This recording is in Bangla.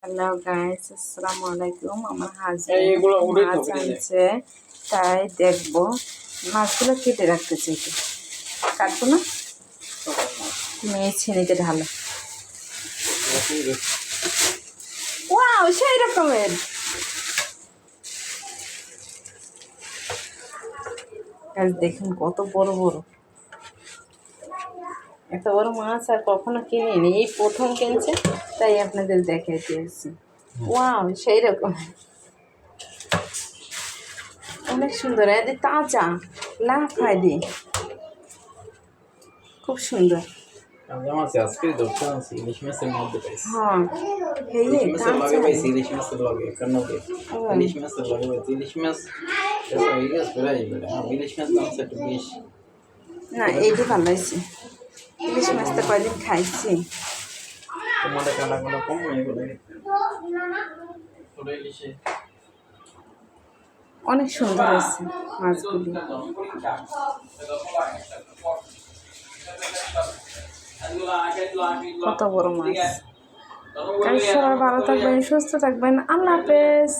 হ্যালো গাইস, আসসালামু আলাইকুম। আমার হাজবেন্ড মাছ আনছে, তাই দেখবো মাছগুলো কেটে রাখতে চাই। কাটবো না, মেয়ে ছেনিতে ঢালো। ওয়াও, সেই রকমের দেখুন কত বড় বড়। এত বড় মাছ আর কখনো কিনিনি, এই প্রথম কিনছে, তাই আপনাদের দেখাইতে আসছি। ওয়াও, সেই রকম, অনেক সুন্দর। এদের তাজা লাফায় দিয়ে, খুব সুন্দর। ইলিশ মাছের মধ্যে পাইছি। হ্যাঁ, ইলিশ মাছের লগে পাইছি, ইলিশ মাছের লগে কান্নকে ইলিশ মাছের লগে পাইছি। ইলিশ মাছ ইলিশ মাছ দাম একটু বেশি। না, এইটা ভালো হয়েছে। ইলিশ মাছটা কয়দিন খাইছি। তোমাদের কাটাগুলো কম এগুলো ইলিশে অনেক সুন্দর হয়েছে মাছগুলি। কত বড় মাছ। সবাই ভালো থাকবেন, সুস্থ থাকবেন। আল্লাহ হাফেজ।